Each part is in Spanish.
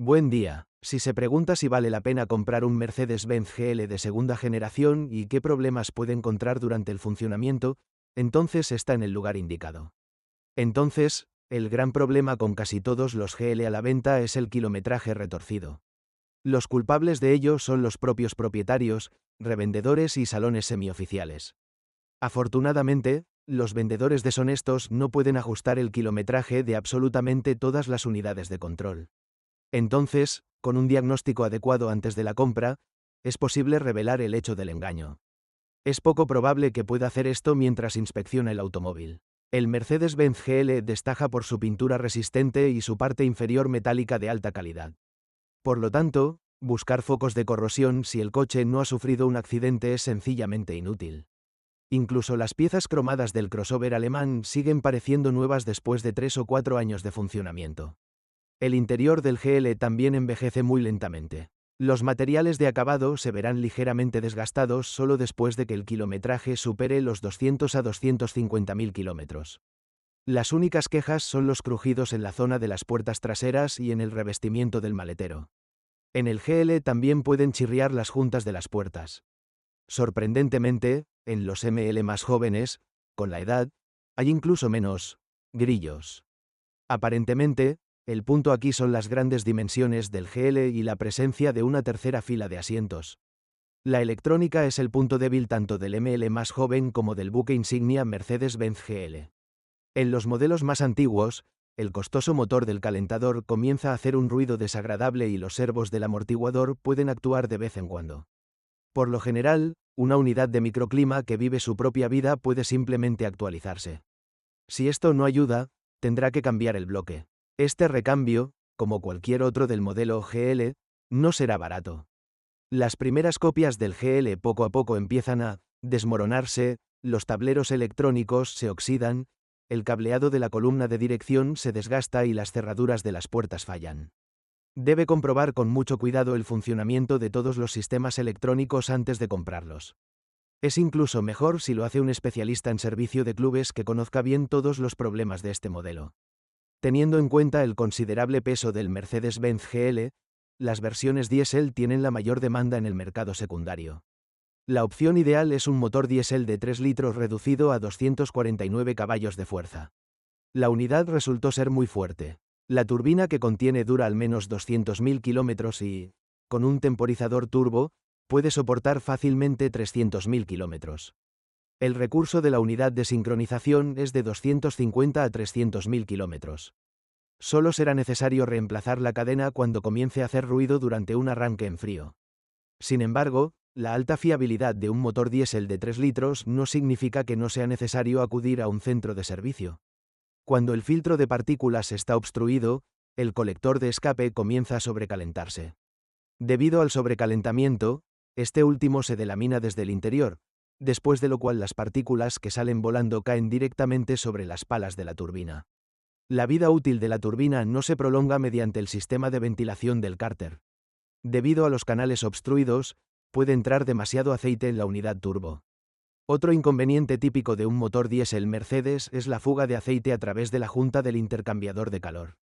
Buen día. Si se pregunta si vale la pena comprar un Mercedes-Benz GL de segunda generación y qué problemas puede encontrar durante el funcionamiento, entonces está en el lugar indicado. Entonces, el gran problema con casi todos los GL a la venta es el kilometraje retorcido. Los culpables de ello son los propios propietarios, revendedores y salones semioficiales. Afortunadamente, los vendedores deshonestos no pueden ajustar el kilometraje de absolutamente todas las unidades de control. Entonces, con un diagnóstico adecuado antes de la compra, es posible revelar el hecho del engaño. Es poco probable que pueda hacer esto mientras inspecciona el automóvil. El Mercedes-Benz GL destaca por su pintura resistente y su parte inferior metálica de alta calidad. Por lo tanto, buscar focos de corrosión si el coche no ha sufrido un accidente es sencillamente inútil. Incluso las piezas cromadas del crossover alemán siguen pareciendo nuevas después de 3 o 4 años de funcionamiento. El interior del GL también envejece muy lentamente. Los materiales de acabado se verán ligeramente desgastados solo después de que el kilometraje supere los 200 a 250.000 kilómetros. Las únicas quejas son los crujidos en la zona de las puertas traseras y en el revestimiento del maletero. En el GL también pueden chirriar las juntas de las puertas. Sorprendentemente, en los ML más jóvenes, con la edad, hay incluso menos grillos. Aparentemente, el punto aquí son las grandes dimensiones del GL y la presencia de una tercera fila de asientos. La electrónica es el punto débil tanto del ML más joven como del buque insignia Mercedes-Benz GL. En los modelos más antiguos, el costoso motor del calentador comienza a hacer un ruido desagradable y los servos del amortiguador pueden actuar de vez en cuando. Por lo general, una unidad de microclima que vive su propia vida puede simplemente actualizarse. Si esto no ayuda, tendrá que cambiar el bloque. Este recambio, como cualquier otro del modelo GL, no será barato. Las primeras copias del GL poco a poco empiezan a desmoronarse, los tableros electrónicos se oxidan, el cableado de la columna de dirección se desgasta y las cerraduras de las puertas fallan. Debe comprobar con mucho cuidado el funcionamiento de todos los sistemas electrónicos antes de comprarlos. Es incluso mejor si lo hace un especialista en servicio de clubes que conozca bien todos los problemas de este modelo. Teniendo en cuenta el considerable peso del Mercedes-Benz GL, las versiones diésel tienen la mayor demanda en el mercado secundario. La opción ideal es un motor diésel de 3 litros reducido a 249 caballos de fuerza. La unidad resultó ser muy fuerte. La turbina que contiene dura al menos 200.000 kilómetros y, con un temporizador turbo, puede soportar fácilmente 300.000 kilómetros. El recurso de la unidad de sincronización es de 250 a 300.000 kilómetros. Solo será necesario reemplazar la cadena cuando comience a hacer ruido durante un arranque en frío. Sin embargo, la alta fiabilidad de un motor diésel de 3 litros no significa que no sea necesario acudir a un centro de servicio. Cuando el filtro de partículas está obstruido, el colector de escape comienza a sobrecalentarse. Debido al sobrecalentamiento, este último se delamina desde el interior, después de lo cual las partículas que salen volando caen directamente sobre las palas de la turbina. La vida útil de la turbina no se prolonga mediante el sistema de ventilación del cárter. Debido a los canales obstruidos, puede entrar demasiado aceite en la unidad turbo. Otro inconveniente típico de un motor diésel Mercedes es la fuga de aceite a través de la junta del intercambiador de calor.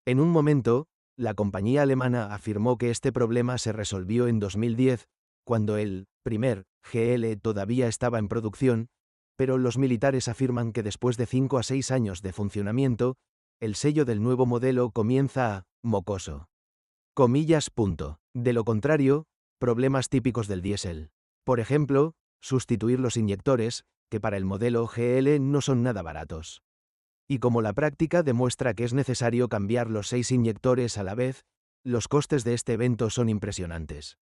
En un momento, la compañía alemana afirmó que este problema se resolvió en 2010, cuando el primer GL todavía estaba en producción, pero los militares afirman que después de 5 a 6 años de funcionamiento, el sello del nuevo modelo comienza a mocoso. Comillas. De lo contrario, problemas típicos del diésel. Por ejemplo, sustituir los inyectores, que para el modelo GL no son nada baratos. Y como la práctica demuestra que es necesario cambiar los 6 inyectores a la vez, los costes de este evento son impresionantes.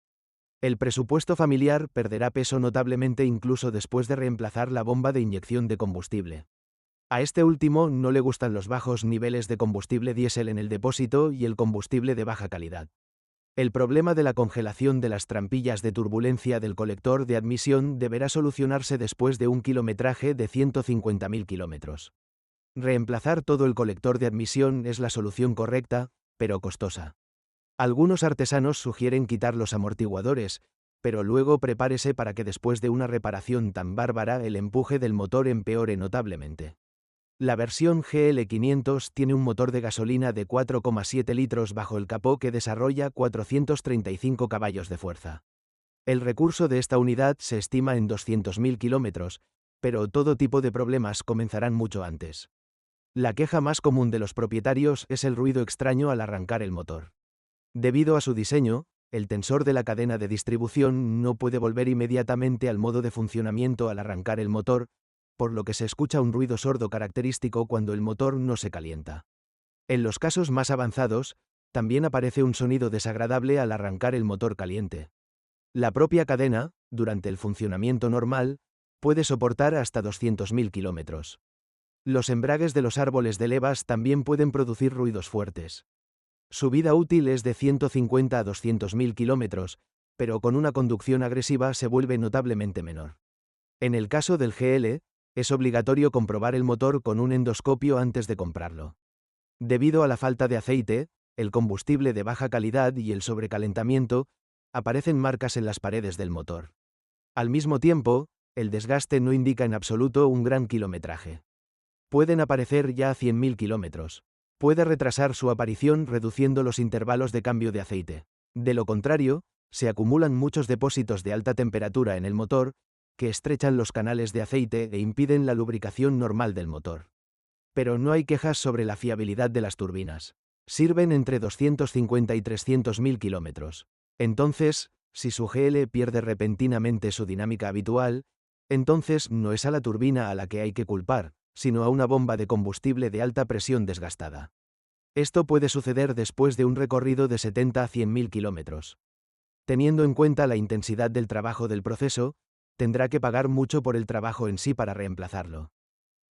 El presupuesto familiar perderá peso notablemente incluso después de reemplazar la bomba de inyección de combustible. A este último no le gustan los bajos niveles de combustible diésel en el depósito y el combustible de baja calidad. El problema de la congelación de las trampillas de turbulencia del colector de admisión deberá solucionarse después de un kilometraje de 150.000 kilómetros. Reemplazar todo el colector de admisión es la solución correcta, pero costosa. Algunos artesanos sugieren quitar los amortiguadores, pero luego prepárese para que después de una reparación tan bárbara el empuje del motor empeore notablemente. La versión GL500 tiene un motor de gasolina de 4,7 litros bajo el capó que desarrolla 435 caballos de fuerza. El recurso de esta unidad se estima en 200.000 kilómetros, pero todo tipo de problemas comenzarán mucho antes. La queja más común de los propietarios es el ruido extraño al arrancar el motor. Debido a su diseño, el tensor de la cadena de distribución no puede volver inmediatamente al modo de funcionamiento al arrancar el motor, por lo que se escucha un ruido sordo característico cuando el motor no se calienta. En los casos más avanzados, también aparece un sonido desagradable al arrancar el motor caliente. La propia cadena, durante el funcionamiento normal, puede soportar hasta 200.000 kilómetros. Los embragues de los árboles de levas también pueden producir ruidos fuertes. Su vida útil es de 150 a 200.000 kilómetros, pero con una conducción agresiva se vuelve notablemente menor. En el caso del GL, es obligatorio comprobar el motor con un endoscopio antes de comprarlo. Debido a la falta de aceite, el combustible de baja calidad y el sobrecalentamiento, aparecen marcas en las paredes del motor. Al mismo tiempo, el desgaste no indica en absoluto un gran kilometraje. Pueden aparecer ya a 100.000 kilómetros. Puede retrasar su aparición reduciendo los intervalos de cambio de aceite. De lo contrario, se acumulan muchos depósitos de alta temperatura en el motor, que estrechan los canales de aceite e impiden la lubricación normal del motor. Pero no hay quejas sobre la fiabilidad de las turbinas. Sirven entre 250 y 300.000 kilómetros. Entonces, si su GL pierde repentinamente su dinámica habitual, entonces no es a la turbina a la que hay que culpar, sino a una bomba de combustible de alta presión desgastada. Esto puede suceder después de un recorrido de 70 a 100.000 kilómetros. Teniendo en cuenta la intensidad del trabajo del proceso, tendrá que pagar mucho por el trabajo en sí para reemplazarlo.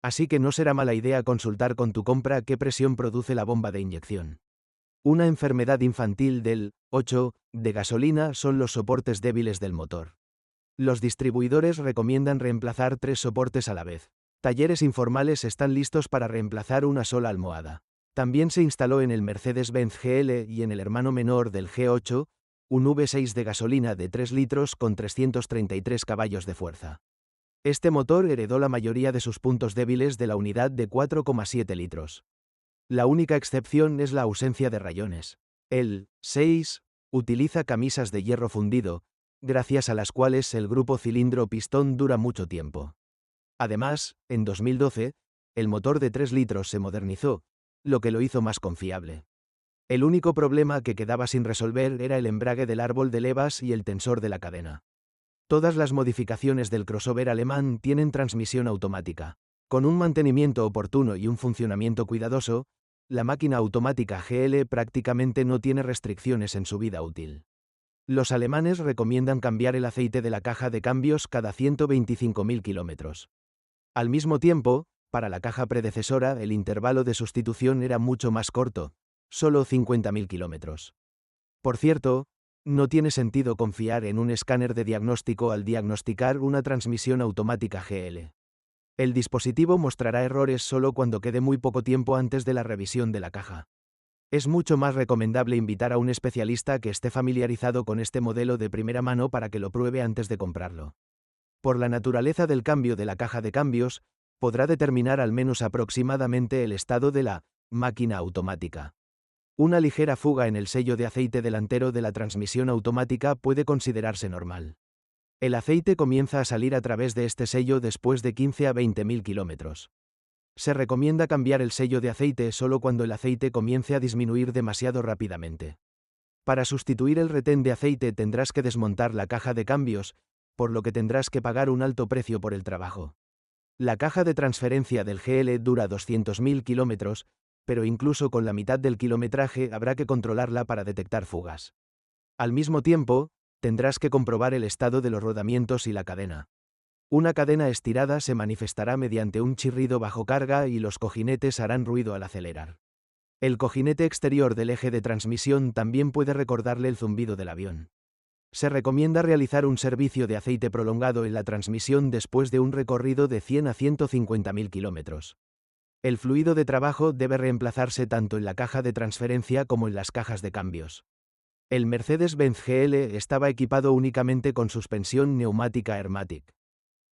Así que no será mala idea consultar con tu compra qué presión produce la bomba de inyección. Una enfermedad infantil del 8 de gasolina son los soportes débiles del motor. Los distribuidores recomiendan reemplazar 3 soportes a la vez. Talleres informales están listos para reemplazar una sola almohada. También se instaló en el Mercedes-Benz GL y en el hermano menor del G8, un V6 de gasolina de 3 litros con 333 caballos de fuerza. Este motor heredó la mayoría de sus puntos débiles de la unidad de 4,7 litros. La única excepción es la ausencia de rayones. El 6 utiliza camisas de hierro fundido, gracias a las cuales el grupo cilindro-pistón dura mucho tiempo. Además, en 2012, el motor de 3 litros se modernizó, lo que lo hizo más confiable. El único problema que quedaba sin resolver era el embrague del árbol de levas y el tensor de la cadena. Todas las modificaciones del crossover alemán tienen transmisión automática. Con un mantenimiento oportuno y un funcionamiento cuidadoso, la máquina automática GL prácticamente no tiene restricciones en su vida útil. Los alemanes recomiendan cambiar el aceite de la caja de cambios cada 125.000 kilómetros. Al mismo tiempo, para la caja predecesora el intervalo de sustitución era mucho más corto, solo 50.000 kilómetros. Por cierto, no tiene sentido confiar en un escáner de diagnóstico al diagnosticar una transmisión automática GL. El dispositivo mostrará errores solo cuando quede muy poco tiempo antes de la revisión de la caja. Es mucho más recomendable invitar a un especialista que esté familiarizado con este modelo de primera mano para que lo pruebe antes de comprarlo. Por la naturaleza del cambio de la caja de cambios, podrá determinar al menos aproximadamente el estado de la máquina automática. Una ligera fuga en el sello de aceite delantero de la transmisión automática puede considerarse normal. El aceite comienza a salir a través de este sello después de 15 a 20.000 kilómetros. Se recomienda cambiar el sello de aceite solo cuando el aceite comience a disminuir demasiado rápidamente. Para sustituir el retén de aceite tendrás que desmontar la caja de cambios, por lo que tendrás que pagar un alto precio por el trabajo. La caja de transferencia del GL dura 200.000 kilómetros, pero incluso con la mitad del kilometraje habrá que controlarla para detectar fugas. Al mismo tiempo, tendrás que comprobar el estado de los rodamientos y la cadena. Una cadena estirada se manifestará mediante un chirrido bajo carga y los cojinetes harán ruido al acelerar. El cojinete exterior del eje de transmisión también puede recordarle el zumbido del avión. Se recomienda realizar un servicio de aceite prolongado en la transmisión después de un recorrido de 100 a 150.000 kilómetros. El fluido de trabajo debe reemplazarse tanto en la caja de transferencia como en las cajas de cambios. El Mercedes-Benz GL estaba equipado únicamente con suspensión neumática Airmatic.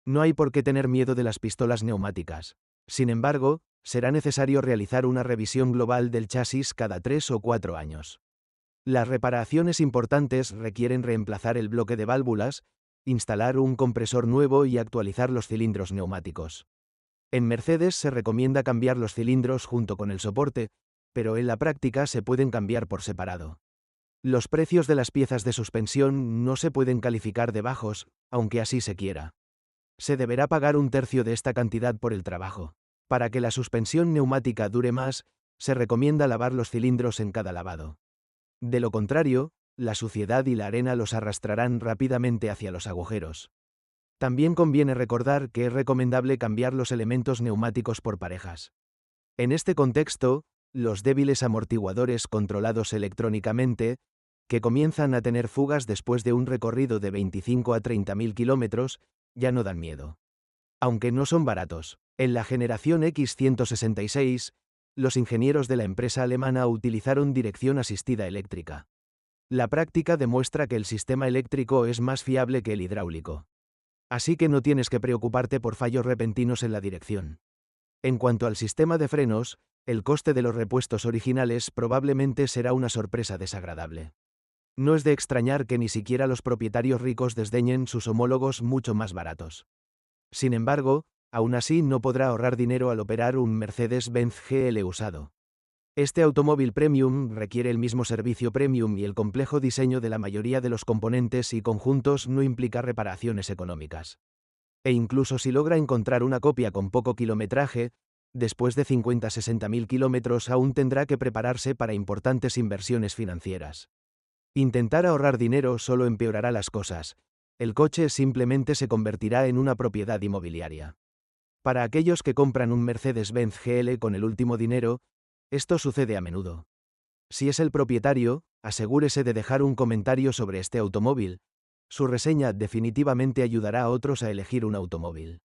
No hay por qué tener miedo de las pistolas neumáticas. Sin embargo, será necesario realizar una revisión global del chasis cada 3 o 4 años. Las reparaciones importantes requieren reemplazar el bloque de válvulas, instalar un compresor nuevo y actualizar los cilindros neumáticos. En Mercedes se recomienda cambiar los cilindros junto con el soporte, pero en la práctica se pueden cambiar por separado. Los precios de las piezas de suspensión no se pueden calificar de bajos, aunque así se quiera. Se deberá pagar un tercio de esta cantidad por el trabajo. Para que la suspensión neumática dure más, se recomienda lavar los cilindros en cada lavado. De lo contrario, la suciedad y la arena los arrastrarán rápidamente hacia los agujeros. También conviene recordar que es recomendable cambiar los elementos neumáticos por parejas. En este contexto, los débiles amortiguadores controlados electrónicamente, que comienzan a tener fugas después de un recorrido de 25 a 30.000 kilómetros, ya no dan miedo. Aunque no son baratos. En la generación X166, los ingenieros de la empresa alemana utilizaron dirección asistida eléctrica. La práctica demuestra que el sistema eléctrico es más fiable que el hidráulico. Así que no tienes que preocuparte por fallos repentinos en la dirección. En cuanto al sistema de frenos, el coste de los repuestos originales probablemente será una sorpresa desagradable. No es de extrañar que ni siquiera los propietarios ricos desdeñen sus homólogos mucho más baratos. Sin embargo, aún así no podrá ahorrar dinero al operar un Mercedes-Benz GL usado. Este automóvil premium requiere el mismo servicio premium y el complejo diseño de la mayoría de los componentes y conjuntos no implica reparaciones económicas. E incluso si logra encontrar una copia con poco kilometraje, después de 50-60.000 kilómetros aún tendrá que prepararse para importantes inversiones financieras. Intentar ahorrar dinero solo empeorará las cosas. El coche simplemente se convertirá en una propiedad inmobiliaria. Para aquellos que compran un Mercedes-Benz GL con el último dinero, esto sucede a menudo. Si es el propietario, asegúrese de dejar un comentario sobre este automóvil. Su reseña definitivamente ayudará a otros a elegir un automóvil.